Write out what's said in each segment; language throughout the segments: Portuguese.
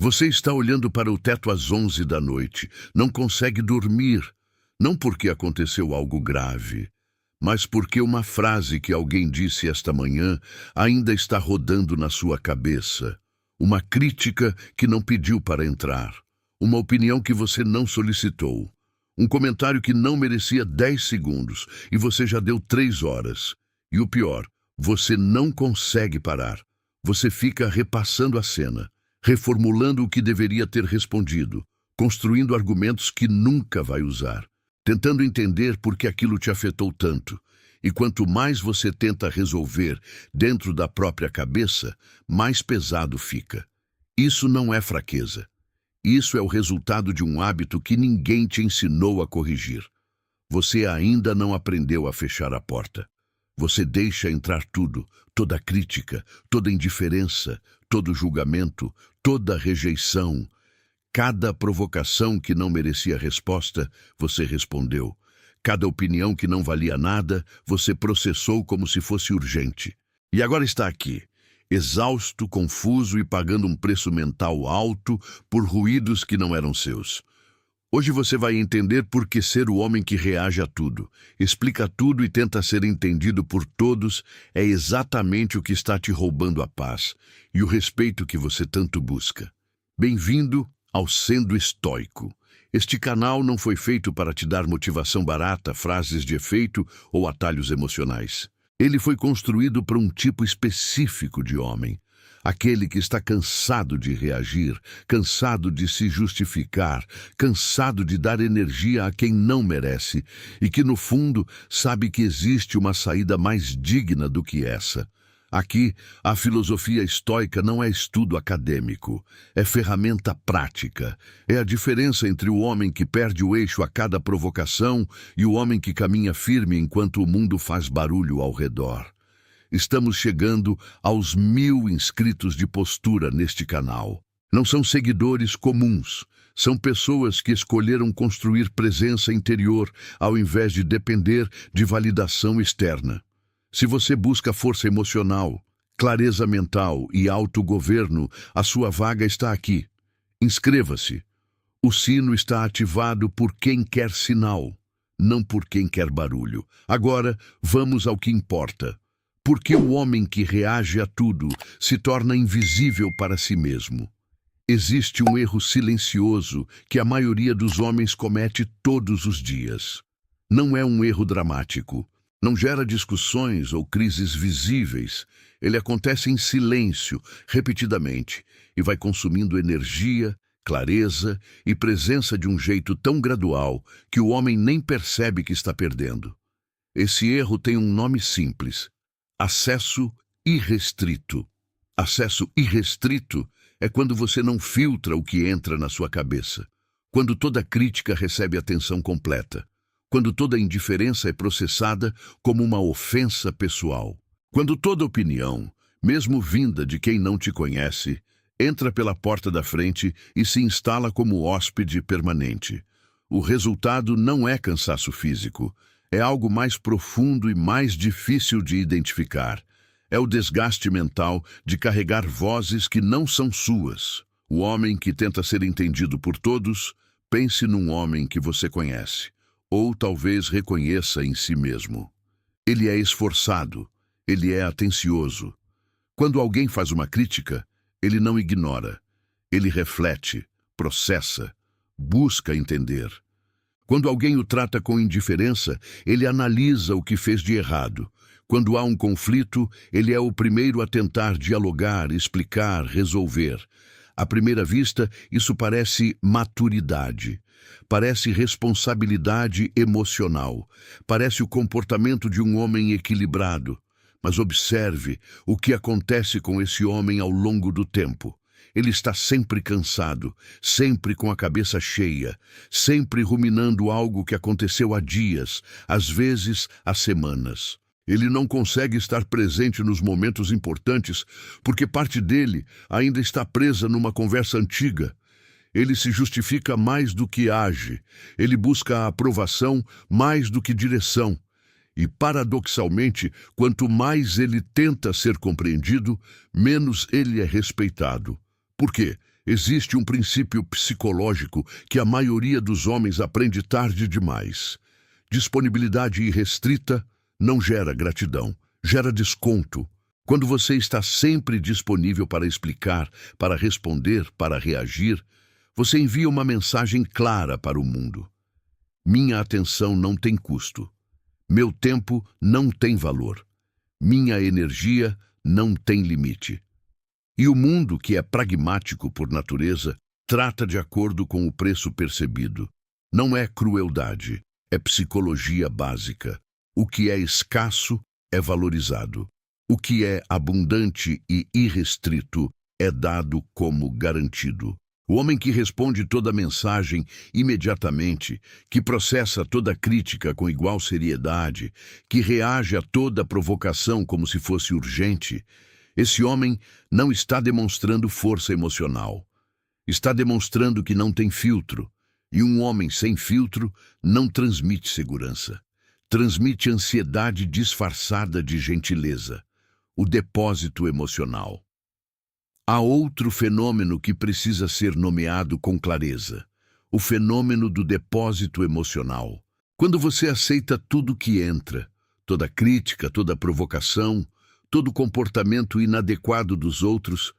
Você está olhando para o teto às 11 da noite, não consegue dormir, não porque aconteceu algo grave, mas porque uma frase que alguém disse esta manhã ainda está rodando na sua cabeça. Uma crítica que não pediu para entrar, uma opinião que você não solicitou, um comentário que não merecia 10 segundos e você já deu 3 horas. E o pior, você não consegue parar. Você fica repassando a cena, reformulando o que deveria ter respondido, construindo argumentos que nunca vai usar, tentando entender por que aquilo te afetou tanto. E quanto mais você tenta resolver dentro da própria cabeça, mais pesado fica. Isso não é fraqueza. Isso é o resultado de um hábito que ninguém te ensinou a corrigir. Você ainda não aprendeu a fechar a porta. Você deixa entrar tudo, toda crítica, toda indiferença, todo julgamento, toda rejeição. Cada provocação que não merecia resposta, você respondeu. Cada opinião que não valia nada, você processou como se fosse urgente. E agora está aqui, exausto, confuso e pagando um preço mental alto por ruídos que não eram seus. Hoje você vai entender por que ser o homem que reage a tudo, explica tudo e tenta ser entendido por todos é exatamente o que está te roubando a paz e o respeito que você tanto busca. Bem-vindo ao Sendo Estoico. Este canal não foi feito para te dar motivação barata, frases de efeito ou atalhos emocionais. Ele foi construído para um tipo específico de homem. Aquele que está cansado de reagir, cansado de se justificar, cansado de dar energia a quem não merece e que, no fundo, sabe que existe uma saída mais digna do que essa. Aqui, a filosofia estoica não é estudo acadêmico, é ferramenta prática. É a diferença entre o homem que perde o eixo a cada provocação e o homem que caminha firme enquanto o mundo faz barulho ao redor. Estamos chegando aos 1000 inscritos de postura neste canal. Não são seguidores comuns, são pessoas que escolheram construir presença interior ao invés de depender de validação externa. Se você busca força emocional, clareza mental e autogoverno, a sua vaga está aqui. Inscreva-se. O sino está ativado por quem quer sinal, não por quem quer barulho. Agora, vamos ao que importa. Por que o homem que reage a tudo se torna invisível para si mesmo? Existe um erro silencioso que a maioria dos homens comete todos os dias. Não é um erro dramático. Não gera discussões ou crises visíveis. Ele acontece em silêncio, repetidamente, e vai consumindo energia, clareza e presença de um jeito tão gradual que o homem nem percebe que está perdendo. Esse erro tem um nome simples: acesso irrestrito. Acesso irrestrito é quando você não filtra o que entra na sua cabeça, quando toda crítica recebe atenção completa, quando toda indiferença é processada como uma ofensa pessoal, quando toda opinião, mesmo vinda de quem não te conhece, entra pela porta da frente e se instala como hóspede permanente. O resultado não é cansaço físico, é algo mais profundo e mais difícil de identificar. É o desgaste mental de carregar vozes que não são suas. O homem que tenta ser entendido por todos, pense num homem que você conhece, ou talvez reconheça em si mesmo. Ele é esforçado, ele é atencioso. Quando alguém faz uma crítica, ele não ignora. Ele reflete, processa, busca entender. Quando alguém o trata com indiferença, ele analisa o que fez de errado. Quando há um conflito, ele é o primeiro a tentar dialogar, explicar, resolver. À primeira vista, isso parece maturidade, parece responsabilidade emocional, parece o comportamento de um homem equilibrado. Mas observe o que acontece com esse homem ao longo do tempo. Ele está sempre cansado, sempre com a cabeça cheia, sempre ruminando algo que aconteceu há dias, às vezes há semanas. Ele não consegue estar presente nos momentos importantes porque parte dele ainda está presa numa conversa antiga. Ele se justifica mais do que age. Ele busca a aprovação mais do que direção. E, paradoxalmente, quanto mais ele tenta ser compreendido, menos ele é respeitado. Por quê? Existe um princípio psicológico que a maioria dos homens aprende tarde demais. Disponibilidade irrestrita não gera gratidão, gera desconto. Quando você está sempre disponível para explicar, para responder, para reagir, você envia uma mensagem clara para o mundo. Minha atenção não tem custo. Meu tempo não tem valor. Minha energia não tem limite. E o mundo, que é pragmático por natureza, trata de acordo com o preço percebido. Não é crueldade, é psicologia básica. O que é escasso é valorizado. O que é abundante e irrestrito é dado como garantido. O homem que responde toda mensagem imediatamente, que processa toda crítica com igual seriedade, que reage a toda provocação como se fosse urgente, esse homem não está demonstrando força emocional. Está demonstrando que não tem filtro. E um homem sem filtro não transmite segurança. Transmite ansiedade disfarçada de gentileza. O depósito emocional. Há outro fenômeno que precisa ser nomeado com clareza. O fenômeno do depósito emocional. Quando você aceita tudo que entra, toda crítica, toda provocação, todo comportamento inadequado dos outros,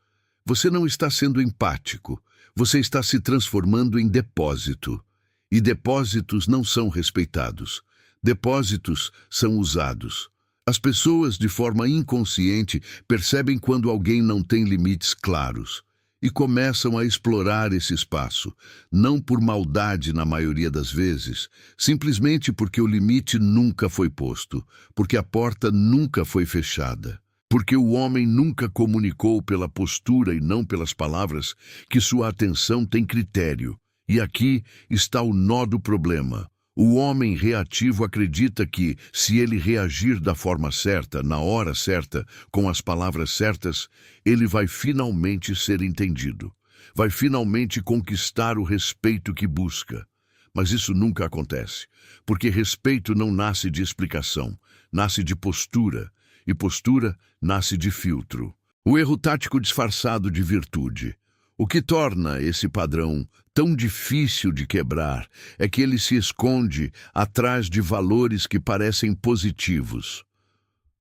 você não está sendo empático, você está se transformando em depósito. E depósitos não são respeitados. Depósitos são usados. As pessoas, de forma inconsciente, percebem quando alguém não tem limites claros e começam a explorar esse espaço, não por maldade na maioria das vezes, simplesmente porque o limite nunca foi posto, porque a porta nunca foi fechada, porque o homem nunca comunicou pela postura e não pelas palavras que sua atenção tem critério. E aqui está o nó do problema. O homem reativo acredita que, se ele reagir da forma certa, na hora certa, com as palavras certas, ele vai finalmente ser entendido. Vai finalmente conquistar o respeito que busca. Mas isso nunca acontece, porque respeito não nasce de explicação, nasce de postura, e postura nasce de filtro. O erro tático disfarçado de virtude. O que torna esse padrão tão difícil de quebrar é que ele se esconde atrás de valores que parecem positivos.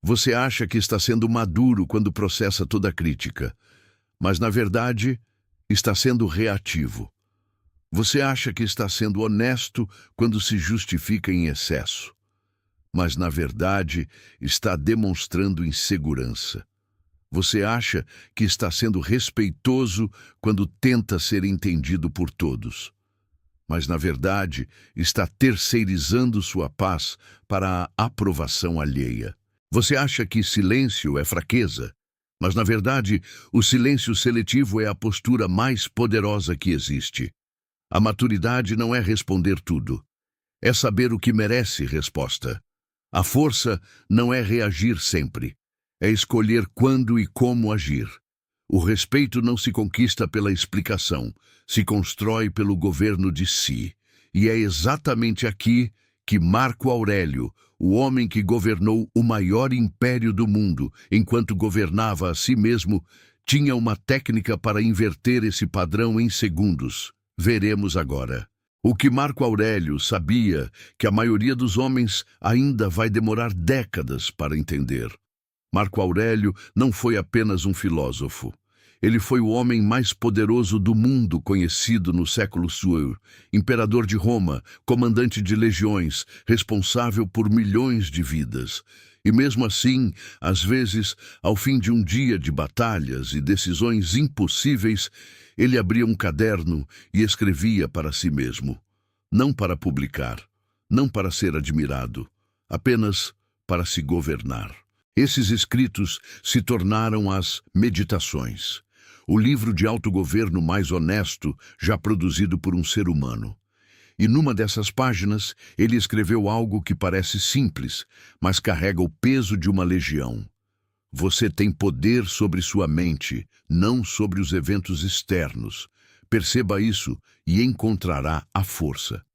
Você acha que está sendo maduro quando processa toda a crítica, mas, na verdade, está sendo reativo. Você acha que está sendo honesto quando se justifica em excesso, mas, na verdade, está demonstrando insegurança. Você acha que está sendo respeitoso quando tenta ser entendido por todos, mas, na verdade, está terceirizando sua paz para a aprovação alheia. Você acha que silêncio é fraqueza, mas, na verdade, o silêncio seletivo é a postura mais poderosa que existe. A maturidade não é responder tudo, é saber o que merece resposta. A força não é reagir sempre. É escolher quando e como agir. O respeito não se conquista pela explicação, se constrói pelo governo de si. E é exatamente aqui que Marco Aurélio, o homem que governou o maior império do mundo, enquanto governava a si mesmo, tinha uma técnica para inverter esse padrão em segundos. Veremos agora. O que Marco Aurélio sabia que a maioria dos homens ainda vai demorar décadas para entender. Marco Aurélio não foi apenas um filósofo. Ele foi o homem mais poderoso do mundo conhecido no século II, imperador de Roma, comandante de legiões, responsável por milhões de vidas. E mesmo assim, às vezes, ao fim de um dia de batalhas e decisões impossíveis, ele abria um caderno e escrevia para si mesmo. Não para publicar, não para ser admirado, apenas para se governar. Esses escritos se tornaram as Meditações, o livro de autogoverno mais honesto já produzido por um ser humano. E numa dessas páginas, ele escreveu algo que parece simples, mas carrega o peso de uma legião. Você tem poder sobre sua mente, não sobre os eventos externos. Perceba isso e encontrará a força.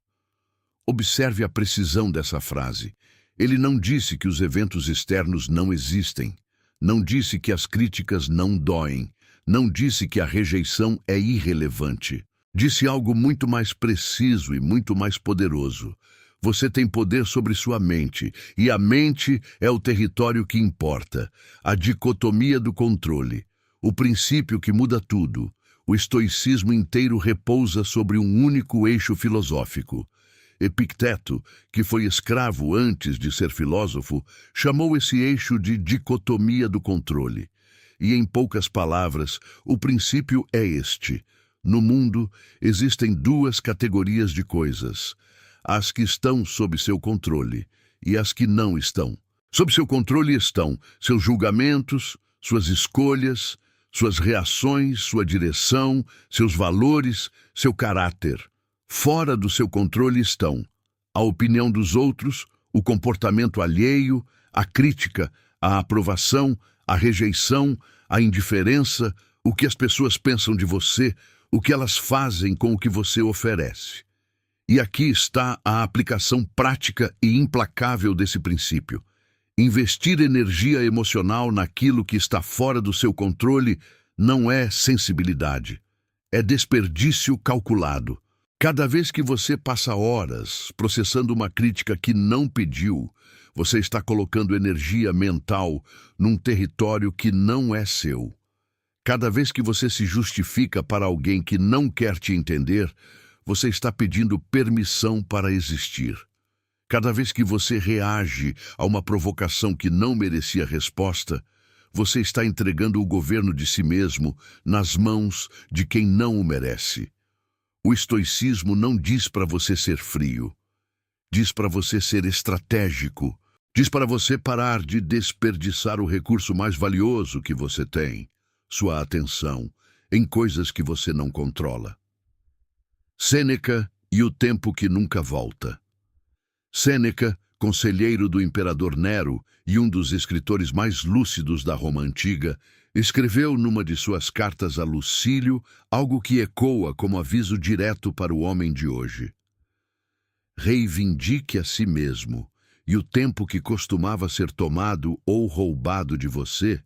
Observe a precisão dessa frase. Ele não disse que os eventos externos não existem. Não disse que as críticas não doem. não disse que a rejeição é irrelevante. Disse algo muito mais preciso e muito mais poderoso. Você tem poder sobre sua mente, e a mente é o território que importa. A dicotomia do controle. O princípio que muda tudo. O estoicismo inteiro repousa sobre um único eixo filosófico. Epicteto, que foi escravo antes de ser filósofo, chamou esse eixo de dicotomia do controle. E, em poucas palavras, o princípio é este. No mundo, existem duas categorias de coisas: as que estão sob seu controle e as que não estão. Sob seu controle estão seus julgamentos, suas escolhas, suas reações, sua direção, seus valores, seu caráter. Fora do seu controle estão a opinião dos outros, o comportamento alheio, a crítica, a aprovação, a rejeição, a indiferença, o que as pessoas pensam de você, o que elas fazem com o que você oferece. E aqui está a aplicação prática e implacável desse princípio. Investir energia emocional naquilo que está fora do seu controle não é sensibilidade, é desperdício calculado. Cada vez que você passa horas processando uma crítica que não pediu, você está colocando energia mental num território que não é seu. Cada vez que você se justifica para alguém que não quer te entender, você está pedindo permissão para existir. Cada vez que você reage a uma provocação que não merecia resposta, você está entregando o governo de si mesmo nas mãos de quem não o merece. O estoicismo não diz para você ser frio, diz para você ser estratégico, diz para você parar de desperdiçar o recurso mais valioso que você tem, sua atenção, em coisas que você não controla. Sêneca e o tempo que nunca volta. Sêneca, conselheiro do imperador Nero e um dos escritores mais lúcidos da Roma antiga, escreveu numa de suas cartas a Lucílio algo que ecoa como aviso direto para o homem de hoje. Reivindique a si mesmo, e o tempo que costumava ser tomado ou roubado de você,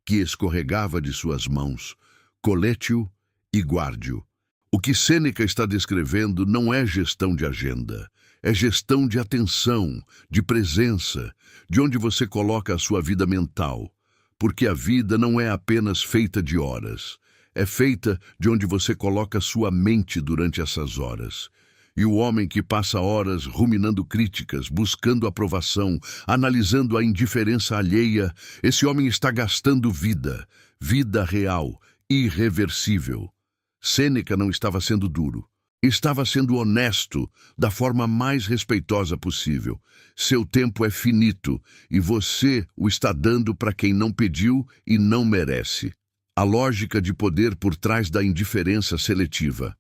que escorregava de suas mãos, colete-o e guarde-o. O que Sêneca está descrevendo não é gestão de agenda, é gestão de atenção, de presença, de onde você coloca a sua vida mental. Porque a vida não é apenas feita de horas, é feita de onde você coloca sua mente durante essas horas. E o homem que passa horas ruminando críticas, buscando aprovação, analisando a indiferença alheia, esse homem está gastando vida, vida real, irreversível. Sêneca não estava sendo duro. Estava sendo honesto da forma mais respeitosa possível. Seu tempo é finito e você o está dando para quem não pediu e não merece. A lógica de poder por trás da indiferença seletiva.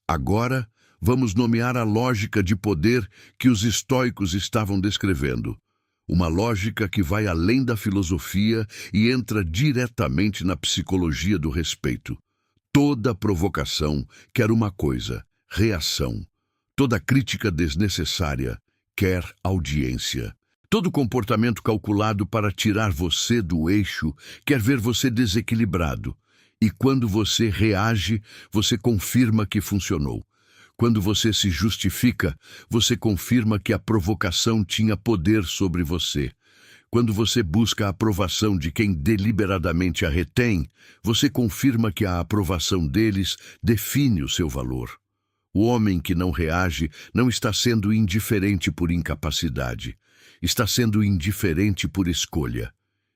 Agora, vamos nomear a lógica de poder que os estoicos estavam descrevendo. Uma lógica que vai além da filosofia e entra diretamente na psicologia do respeito. Toda provocação quer uma coisa: reação. Toda crítica desnecessária quer audiência. Todo comportamento calculado para tirar você do eixo quer ver você desequilibrado. E quando você reage, você confirma que funcionou. Quando você se justifica, você confirma que a provocação tinha poder sobre você. Quando você busca a aprovação de quem deliberadamente a retém, você confirma que a aprovação deles define o seu valor. O homem que não reage não está sendo indiferente por incapacidade, está sendo indiferente por escolha.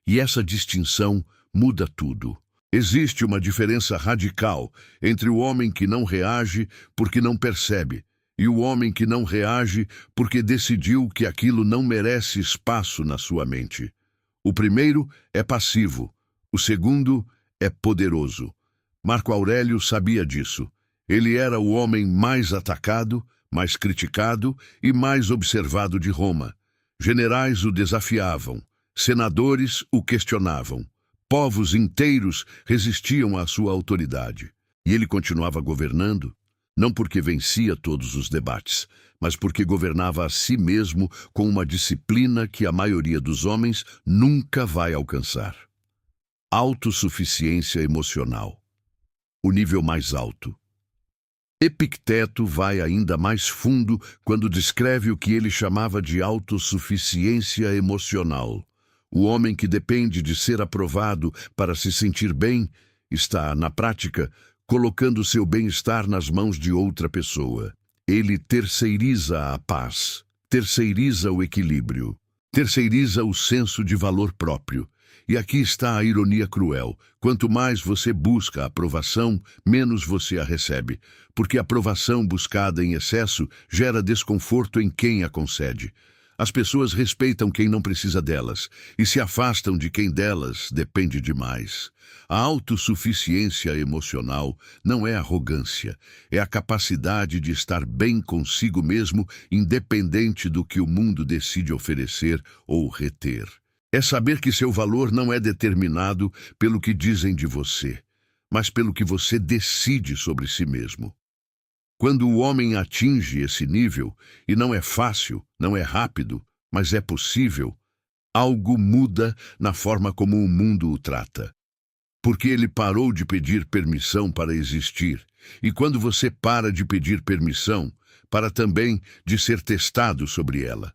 E essa distinção muda tudo. Existe uma diferença radical entre o homem que não reage porque não percebe e o homem que não reage porque decidiu que aquilo não merece espaço na sua mente. O primeiro é passivo, o segundo é poderoso. Marco Aurélio sabia disso. Ele era o homem mais atacado, mais criticado e mais observado de Roma. Generais o desafiavam, senadores o questionavam, povos inteiros resistiam à sua autoridade. E ele continuava governando. Não porque vencia todos os debates, mas porque governava a si mesmo com uma disciplina que a maioria dos homens nunca vai alcançar. Autossuficiência emocional. O nível mais alto. Epicteto vai ainda mais fundo quando descreve o que ele chamava de autossuficiência emocional. O homem que depende de ser aprovado para se sentir bem está, na prática, colocando seu bem-estar nas mãos de outra pessoa. Ele terceiriza a paz, terceiriza o equilíbrio, terceiriza o senso de valor próprio. E aqui está a ironia cruel. Quanto mais você busca a aprovação, menos você a recebe, porque a aprovação buscada em excesso gera desconforto em quem a concede. As pessoas respeitam quem não precisa delas e se afastam de quem delas depende demais. A autossuficiência emocional não é arrogância, é a capacidade de estar bem consigo mesmo, independente do que o mundo decide oferecer ou reter. É saber que seu valor não é determinado pelo que dizem de você, mas pelo que você decide sobre si mesmo. Quando o homem atinge esse nível, e não é fácil, não é rápido, mas é possível, algo muda na forma como o mundo o trata. Porque ele parou de pedir permissão para existir. E quando você para de pedir permissão, para também de ser testado sobre ela.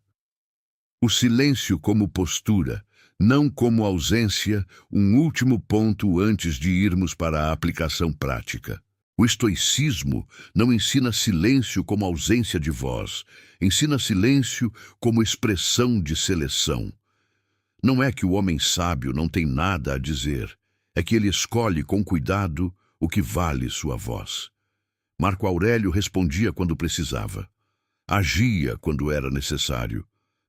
O silêncio como postura, não como ausência, um último ponto antes de irmos para a aplicação prática. O estoicismo não ensina silêncio como ausência de voz, ensina silêncio como expressão de seleção. Não é que o homem sábio não tem nada a dizer, é que ele escolhe com cuidado o que vale sua voz. Marco Aurélio respondia quando precisava, agia quando era necessário,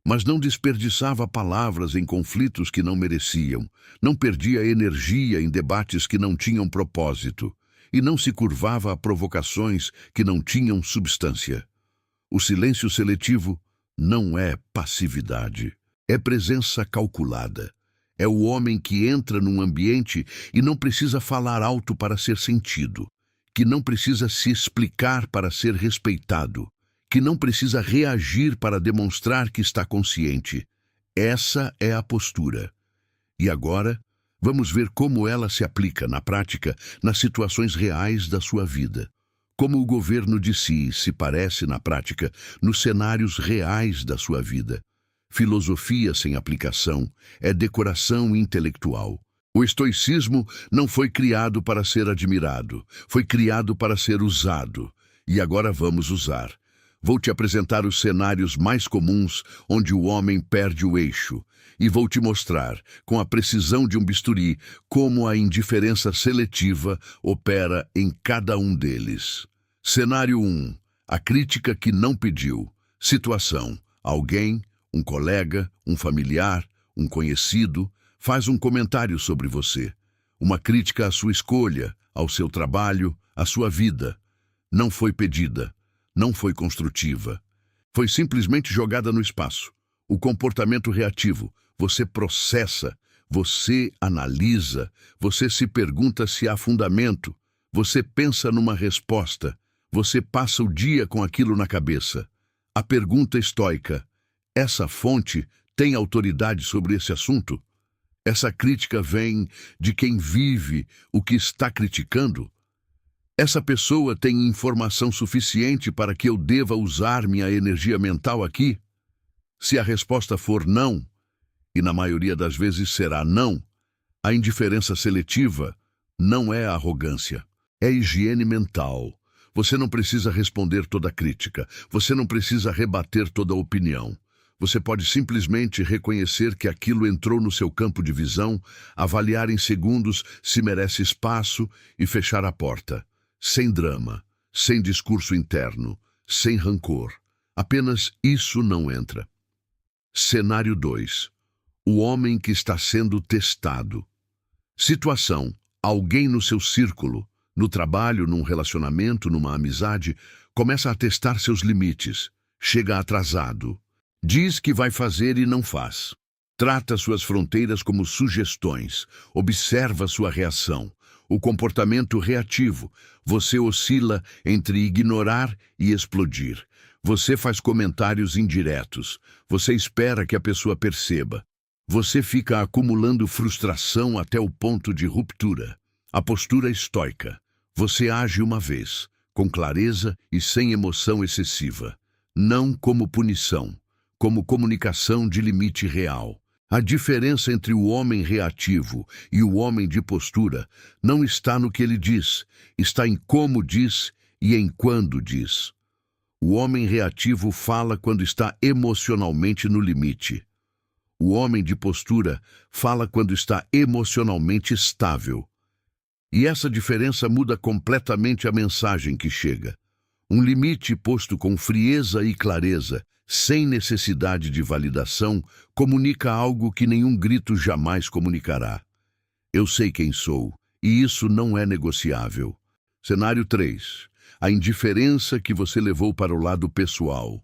mas não desperdiçava palavras em conflitos que não mereciam, não perdia energia em debates que não tinham propósito, e não se curvava a provocações que não tinham substância. O silêncio seletivo não é passividade, é presença calculada. É o homem que entra num ambiente e não precisa falar alto para ser sentido, que não precisa se explicar para ser respeitado, que não precisa reagir para demonstrar que está consciente. Essa é a postura. E agora, vamos ver como ela se aplica na prática nas situações reais da sua vida. Como o governo de si se parece na prática nos cenários reais da sua vida. Filosofia sem aplicação é decoração intelectual. O estoicismo não foi criado para ser admirado, foi criado para ser usado. E agora vamos usar. Vou te apresentar os cenários mais comuns onde o homem perde o eixo. E vou te mostrar, com a precisão de um bisturi, como a indiferença seletiva opera em cada um deles. Cenário 1. A crítica que não pediu. Situação. Alguém, um colega, um familiar, um conhecido, faz um comentário sobre você. Uma crítica à sua escolha, ao seu trabalho, à sua vida. Não foi pedida, não foi construtiva. Foi simplesmente jogada no espaço. O comportamento reativo. Você processa, você analisa, você se pergunta se há fundamento, você pensa numa resposta, você passa o dia com aquilo na cabeça. A pergunta estoica: essa fonte tem autoridade sobre esse assunto? Essa crítica vem de quem vive o que está criticando? Essa pessoa tem informação suficiente para que eu deva usar minha energia mental aqui? Se a resposta for não, e na maioria das vezes será não, a indiferença seletiva não é arrogância, é higiene mental. Você não precisa responder toda crítica, você não precisa rebater toda opinião. Você pode simplesmente reconhecer que aquilo entrou no seu campo de visão, avaliar em segundos se merece espaço e fechar a porta. Sem drama, sem discurso interno, sem rancor. Apenas isso não entra. Cenário 2. O homem que está sendo testado. Situação. Alguém no seu círculo, no trabalho, num relacionamento, numa amizade, começa a testar seus limites. Chega atrasado. Diz que vai fazer e não faz. Trata suas fronteiras como sugestões. Observa sua reação. O comportamento reativo. Você oscila entre ignorar e explodir. Você faz comentários indiretos. Você espera que a pessoa perceba. Você fica acumulando frustração até o ponto de ruptura. A postura estoica. Você age uma vez, com clareza e sem emoção excessiva. Não como punição, como comunicação de limite real. A diferença entre o homem reativo e o homem de postura não está no que ele diz, está em como diz e em quando diz. O homem reativo fala quando está emocionalmente no limite. O homem de postura fala quando está emocionalmente estável. E essa diferença muda completamente a mensagem que chega. Um limite posto com frieza e clareza, sem necessidade de validação, comunica algo que nenhum grito jamais comunicará. Eu sei quem sou, e isso não é negociável. Cenário 3. A indiferença que você levou para o lado pessoal.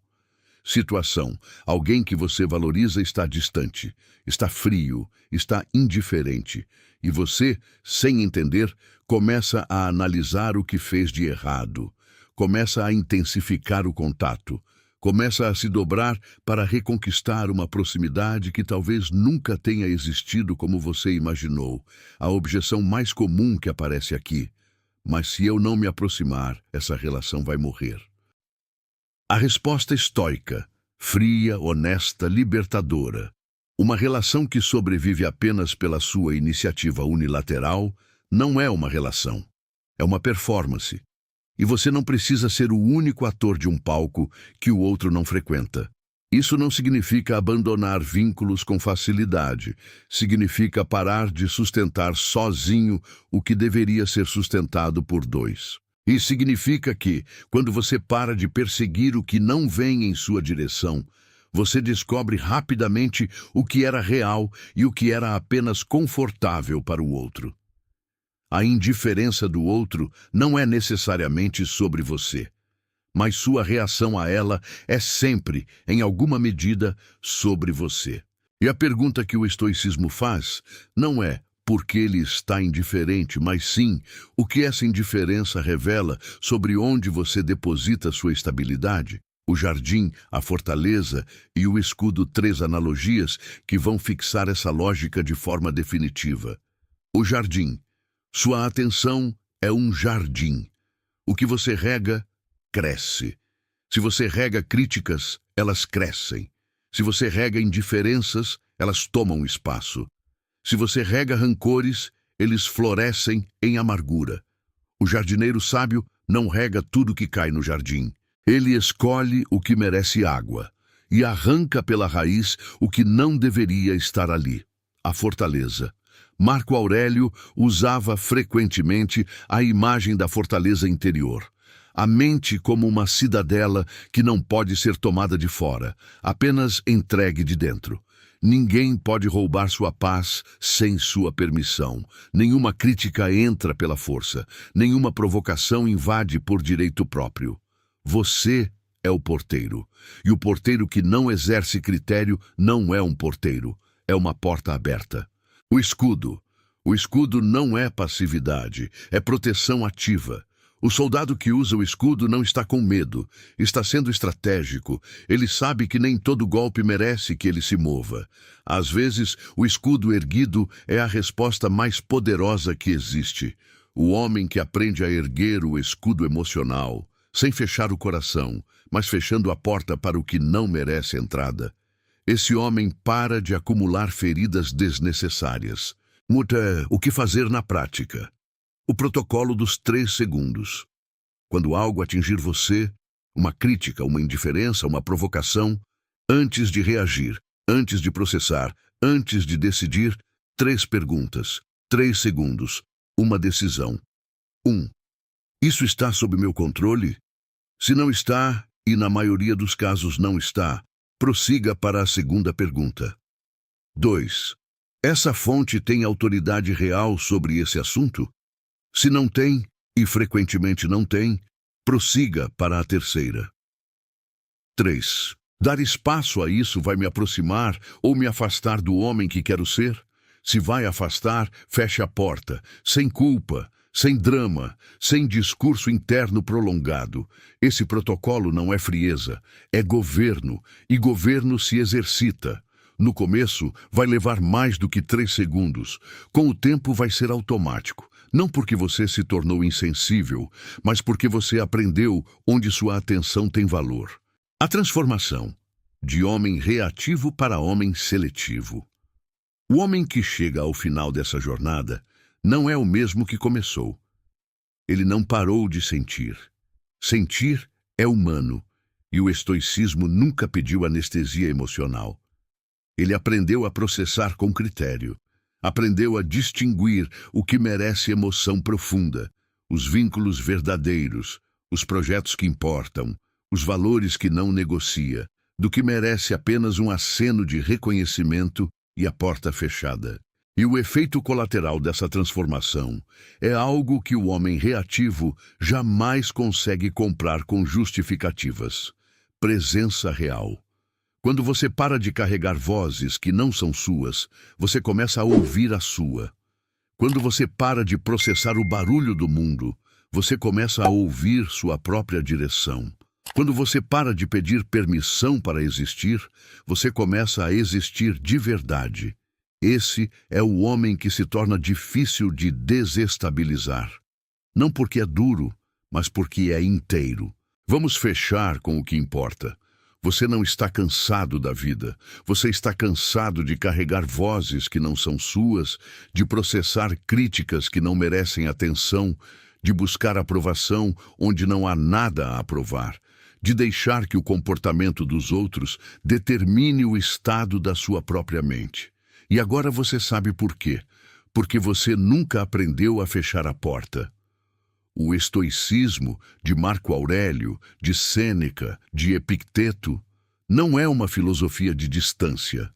Situação. Alguém que você valoriza está distante, está frio, está indiferente. E você, sem entender, começa a analisar o que fez de errado. Começa a intensificar o contato. Começa a se dobrar para reconquistar uma proximidade que talvez nunca tenha existido como você imaginou. A objeção mais comum que aparece aqui. Mas se eu não me aproximar, essa relação vai morrer. A resposta estoica, fria, honesta, libertadora. Uma relação que sobrevive apenas pela sua iniciativa unilateral não é uma relação. É uma performance. E você não precisa ser o único ator de um palco que o outro não frequenta. Isso não significa abandonar vínculos com facilidade. Significa parar de sustentar sozinho o que deveria ser sustentado por dois. E significa que, quando você para de perseguir o que não vem em sua direção, você descobre rapidamente o que era real e o que era apenas confortável para o outro. A indiferença do outro não é necessariamente sobre você, mas sua reação a ela é sempre, em alguma medida, sobre você. E a pergunta que o estoicismo faz não é por que ele está indiferente, mas sim o que essa indiferença revela sobre onde você deposita sua estabilidade. O jardim, a fortaleza e o escudo, 3 analogias que vão fixar essa lógica de forma definitiva. O jardim. Sua atenção é um jardim. O que você rega, cresce. Se você rega críticas, elas crescem. Se você rega indiferenças, elas tomam espaço. Se você rega rancores, eles florescem em amargura. O jardineiro sábio não rega tudo que cai no jardim. Ele escolhe o que merece água e arranca pela raiz o que não deveria estar ali. A fortaleza. Marco Aurélio usava frequentemente a imagem da fortaleza interior. A mente como uma cidadela que não pode ser tomada de fora, apenas entregue de dentro. Ninguém pode roubar sua paz sem sua permissão. Nenhuma crítica entra pela força. Nenhuma provocação invade por direito próprio. Você é o porteiro. E o porteiro que não exerce critério não é um porteiro. É uma porta aberta. O escudo. O escudo não é passividade, é proteção ativa. O soldado que usa o escudo não está com medo, está sendo estratégico. Ele sabe que nem todo golpe merece que ele se mova. Às vezes, o escudo erguido é a resposta mais poderosa que existe. O homem que aprende a erguer o escudo emocional, sem fechar o coração, mas fechando a porta para o que não merece entrada. Esse homem para de acumular feridas desnecessárias. Muda o que fazer na prática. O protocolo dos 3 segundos. Quando algo atingir você, uma crítica, uma indiferença, uma provocação, antes de reagir, antes de processar, antes de decidir, 3 perguntas, 3 segundos, uma decisão. 1. Isso está sob meu controle? Se não está, e na maioria dos casos não está, prossiga para a segunda pergunta. 2. Essa fonte tem autoridade real sobre esse assunto? Se não tem, e frequentemente não tem, prossiga para a terceira. 3. Dar espaço a isso vai me aproximar ou me afastar do homem que quero ser? Se vai afastar, feche a porta, sem culpa, sem drama, sem discurso interno prolongado. Esse protocolo não é frieza, é governo, e governo se exercita. No começo, vai levar mais do que 3 segundos. Com o tempo, vai ser automático. Não porque você se tornou insensível, mas porque você aprendeu onde sua atenção tem valor. A transformação de homem reativo para homem seletivo. O homem que chega ao final dessa jornada não é o mesmo que começou. Ele não parou de sentir. Sentir é humano, e o estoicismo nunca pediu anestesia emocional. Ele aprendeu a processar com critério. Aprendeu a distinguir o que merece emoção profunda, os vínculos verdadeiros, os projetos que importam, os valores que não negocia, do que merece apenas um aceno de reconhecimento e a porta fechada. E o efeito colateral dessa transformação é algo que o homem reativo jamais consegue comprar com justificativas: presença real. Quando você para de carregar vozes que não são suas, você começa a ouvir a sua. Quando você para de processar o barulho do mundo, você começa a ouvir sua própria direção. Quando você para de pedir permissão para existir, você começa a existir de verdade. Esse é o homem que se torna difícil de desestabilizar. Não porque é duro, mas porque é inteiro. Vamos fechar com o que importa. Você não está cansado da vida. Você está cansado de carregar vozes que não são suas, de processar críticas que não merecem atenção, de buscar aprovação onde não há nada a aprovar, de deixar que o comportamento dos outros determine o estado da sua própria mente. E agora você sabe por quê. Porque você nunca aprendeu a fechar a porta. O estoicismo de Marco Aurélio, de Sêneca, de Epicteto, não é uma filosofia de distância.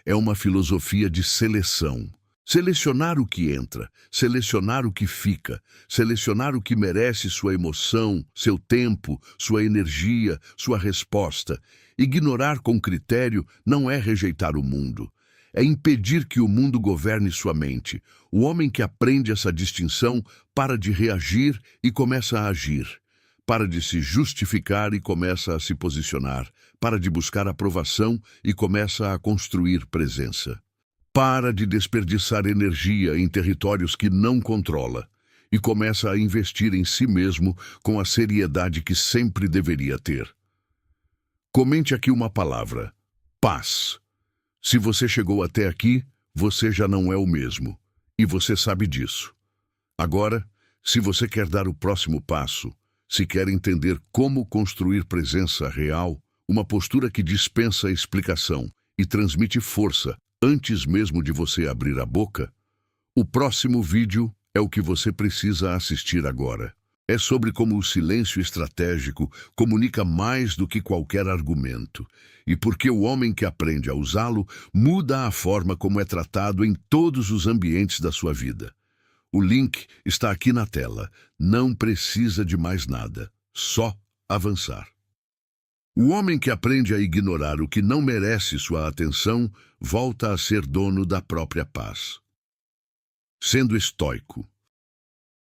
É uma filosofia de seleção. Selecionar o que entra, selecionar o que fica, selecionar o que merece sua emoção, seu tempo, sua energia, sua resposta. Ignorar com critério não é rejeitar o mundo. É impedir que o mundo governe sua mente. O homem que aprende essa distinção para de reagir e começa a agir. Para de se justificar e começa a se posicionar. Para de buscar aprovação e começa a construir presença. Para de desperdiçar energia em territórios que não controla e começa a investir em si mesmo com a seriedade que sempre deveria ter. Comente aqui uma palavra: paz. Se você chegou até aqui, você já não é o mesmo, e você sabe disso. Agora, se você quer dar o próximo passo, se quer entender como construir presença real, uma postura que dispensa explicação e transmite força antes mesmo de você abrir a boca, o próximo vídeo é o que você precisa assistir agora. É sobre como o silêncio estratégico comunica mais do que qualquer argumento, e porque o homem que aprende a usá-lo muda a forma como é tratado em todos os ambientes da sua vida. O link está aqui na tela. Não precisa de mais nada, só avançar. O homem que aprende a ignorar o que não merece sua atenção volta a ser dono da própria paz. Sendo estoico,